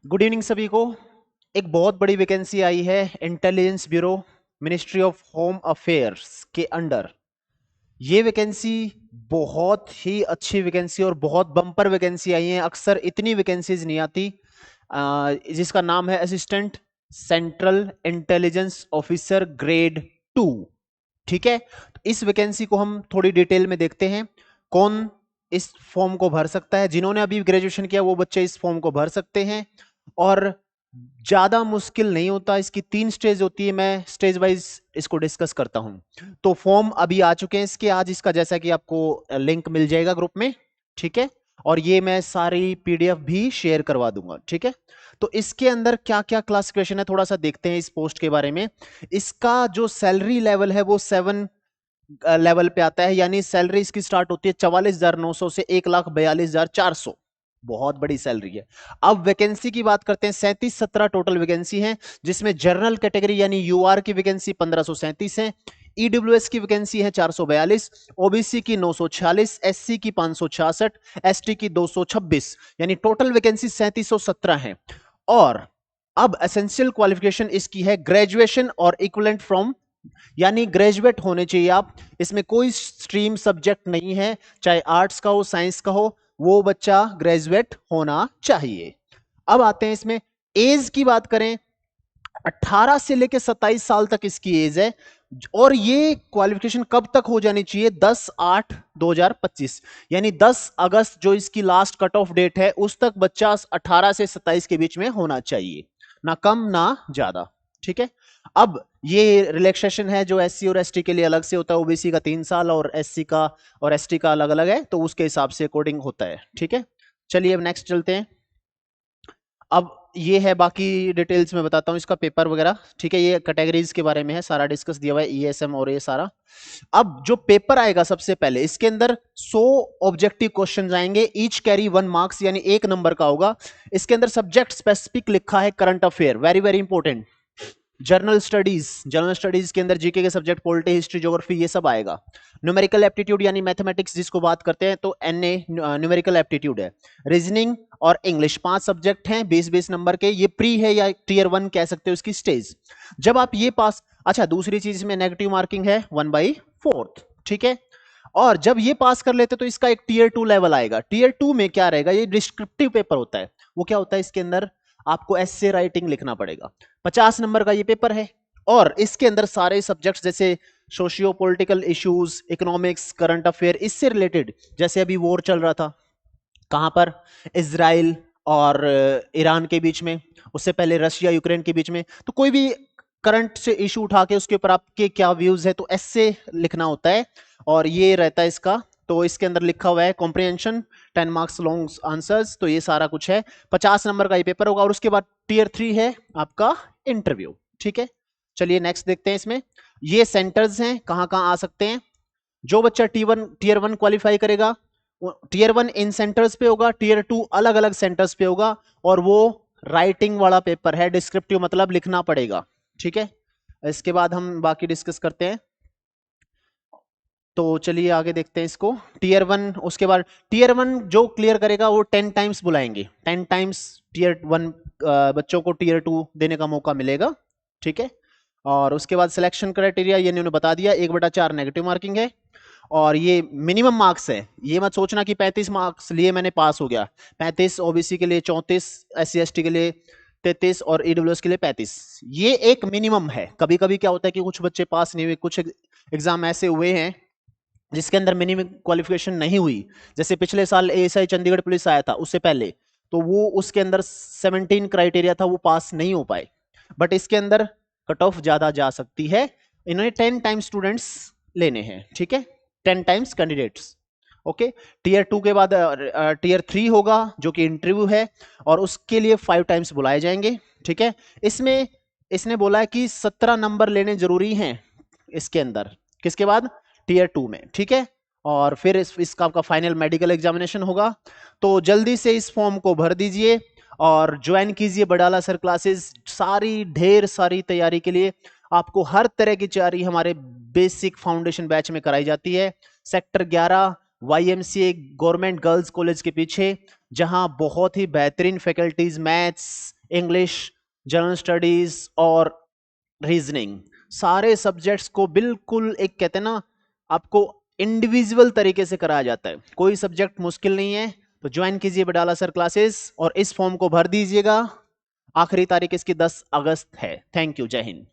Good evening सभी को। एक बहुत बड़ी वैकेंसी आई है intelligence bureau, ministry of home affairs के अंडर। ये वैकेंसी बहुत ही अच्छी वैकेंसी और बहुत बम्पर वैकेंसी आई है। अक्सर इतनी वैकेंसीज नहीं आती। जिसका नाम है assistant central intelligence officer grade 2। ठीक है, तो इस वैकेंसी को हम थोड़ी डिटेल में देखते हैं। कौन इस फॉर्म को भर सकता है? जिन्होंने अभी ग्रेजुएशन किया वो बच्चे इस फॉर्म को भर सकते हैं। और ज्यादा मुश्किल नहीं होता। इसकी 3 स्टेज होती है। मैं स्टेज वाइज इसको डिस्कस करता हूं। तो फॉर्म अभी आ चुके हैं इसके आज। इसका जैसा कि आपको लिंक मिल जाएगा ग्रुप में। ठीक है, और ये मैं सारी पीडीएफ भी शेयर करवा दूंगा। ठीक है, तो इसके अंदर क्या क्या क्लासिफिकेशन है थोड़ा सा देखते हैं इस पोस्ट के बारे में। इसका जो सैलरी लेवल है वो 7 लेवल पे आता है। यानी सैलरी इसकी स्टार्ट होती है 44,900 से 1,42,400। बहुत बड़ी सैलरी है। अब वैकेंसी की बात करते हैं। 37-17 टोटल वैकेंसी है, जिसमें जनरल कैटेगरी यानी यूआर की वैकेंसी 1537 है, ईडब्ल्यूएस की वैकेंसी है 442, ओबीसी की 946, एससी की 566, एसटी की 226। यानी टोटल वैकेंसी 3717 है। और अब एसेंशियल क्वालिफिकेशन इसकी है ग्रेजुएशन और इक्विवेलेंट फ्रॉम, यानी ग्रेजुएट होने चाहिए आप। इसमें कोई स्ट्रीम सब्जेक्ट नहीं है, चाहे आर्ट्स का हो साइंस का हो, वो बच्चा ग्रेजुएट होना चाहिए। अब आते हैं इसमें एज की बात करें। 18 से लेकर 27 साल तक इसकी एज है। और ये क्वालिफिकेशन कब तक हो जानी चाहिए? 10/8/2025, यानी 10 अगस्त जो इसकी लास्ट कट ऑफ डेट है उस तक बच्चा 18 से 27 के बीच में होना चाहिए, ना कम ना ज्यादा। ठीक है, अब ये रिलैक्सेशन है जो एससी और एसटी के लिए अलग से होता है। ओबीसी का 3 साल और एससी का और एसटी का अलग अलग है, तो उसके हिसाब से अकॉर्डिंग होता है। ठीक है, चलिए अब नेक्स्ट चलते हैं। अब ये है, बाकी डिटेल्स में बताता हूँ इसका पेपर वगैरह। ठीक है, ये कैटेगरीज के बारे में है, सारा डिस्कस दिया हुआ है, ईएसएम और ये सारा। अब जो पेपर आएगा सबसे पहले, इसके अंदर 100 ऑब्जेक्टिव क्वेश्चन आएंगे, ईच कैरी 1 मार्क्स, यानी 1 नंबर का होगा। इसके अंदर सब्जेक्ट स्पेसिफिक लिखा है current affair, very very important. General studies के अंदर जीके के सब्जेक्ट पॉलिटी, हिस्ट्री, ज्योग्राफी, ये सब आएगा। न्यूमेरिकल एप्टीट्यूड यानी मैथमेटिक्स जिसको बात करते हैं, तो एनए न्यूमेरिकल एप्टीट्यूड है। रीजनिंग और इंग्लिश 5 सब्जेक्ट हैं 20-20 नंबर के। ये प्री है या टीयर 1 कह सकते हो इसकी स्टेज। जब आप ये पास, अच्छा दूसरी चीज में नेगेटिव मार्किंग है 1/4। ठीक है, और जब ये पास कर लेते तो इसका एक टीयर 2 लेवल आएगा। टीयर 2 में क्या रहेगा? ये डिस्क्रिप्टिव पेपर होता है। वो क्या होता है? इसके अंदर आपको एस्से राइटिंग लिखना पड़ेगा। 50 नंबर का ये पेपर है। और इसके अंदर सारे सब्जेक्ट्स जैसे socio political issues, economics, current affair, इससे रिलेटेड, जैसे अभी वॉर चल रहा था कहां पर, इजराइल और ईरान के बीच में, उससे पहले रशिया यूक्रेन के बीच में, तो कोई भी करंट से इशू उठा के उसके ऊपर आपके क्या व्यूज है, तो ऐसे लिखना होता है। और ये रहता है इसका। तो इसके अंदर लिखा हुआ है कॉम्प्रिहेंशन, 10 मार्क्स लॉन्ग आंसर्स, तो ये सारा कुछ है। 50 नंबर का ये पेपर होगा। और उसके बाद टीयर 3 है आपका इंटरव्यू। ठीक है, चलिए नेक्स्ट देखते हैं इसमें। ये सेंटर्स हैं कहां कहां आ सकते हैं। जो बच्चा टीयर 1 क्वालिफाई करेगा, टीयर 1 इन सेंटर्स पे होगा, टीयर 2 अलग अलग सेंटर्स पे होगा। और वो राइटिंग वाला पेपर है, डिस्क्रिप्टिव मतलब लिखना पड़ेगा। ठीक है, इसके बाद हम बाकी डिस्कस करते हैं। तो चलिए आगे देखते हैं इसको। टीयर 1, उसके बाद टीयर 1 जो क्लियर करेगा वो 10 टाइम्स बुलाएंगे। 10 टाइम्स टीयर 1 बच्चों को टीयर 2 देने का मौका मिलेगा। ठीक है, और उसके बाद सिलेक्शन क्राइटेरिया ये इन्होंने बता दिया, 1/4 नेगेटिव मार्किंग है। और ये मिनिमम मार्क्स है। ये मत सोचना कि 35 मार्क्स लिए मैंने पास हो गया। 35 ओबीसी के लिए, 34 एससी एसटी के लिए, 33 और ईडब्ल्यूएस के लिए 35। ये एक मिनिमम है। कभी कभी क्या होता है कि कुछ बच्चे पास नहीं हुए, कुछ एग्जाम ऐसे हुए हैं जिसके अंदर मिनिमम क्वालिफिकेशन नहीं हुई। जैसे पिछले साल एएसआई चंडीगढ़ पुलिस आया था, उससे पहले तो वो उसके अंदर 17 क्राइटेरिया था, वो पास नहीं हो पाए। बट इसके अंदर कट ऑफ ज्यादा जा सकती है। इन्होंने 10 टाइम्स स्टूडेंट्स लेने हैं। ठीक है, 10 टाइम्स कैंडिडेट्स। ओके, टीयर 2 के बाद टीयर 3 होगा जो कि इंटरव्यू है, और उसके लिए 5 टाइम्स बुलाए जाएंगे। ठीक है, इसमें इसने बोला है कि 17 नंबर लेने जरूरी हैं इसके अंदर। किसके बाद? टीयर 2 में। ठीक है, और फिर इसका आपका फाइनल मेडिकल एग्जामिनेशन होगा। तो जल्दी से इस फॉर्म को भर दीजिए और ज्वाइन कीजिए बडाला सर क्लासेस। सारी ढेर सारी तैयारी के लिए आपको हर तरह की तैयारी हमारे बेसिक फाउंडेशन बैच में कराई जाती है। Sector 11 YMCA government girls college के पीछे जहां बहुत ही बेहतरीन faculties maths, English, general studies और रीजनिंग, सारे सब्जेक्ट्स को बिल्कुल एक कहते हैं ना आपको इंडिविजुअल तरीके से कराया जाता है, कोई सब्जेक्ट मुश्किल नहीं है। तो ज्वाइन कीजिए बडाला सर क्लासेस और इस फॉर्म को भर दीजिएगा। आखिरी तारीख इसकी 10 अगस्त है। थैंक यू, जय हिंद।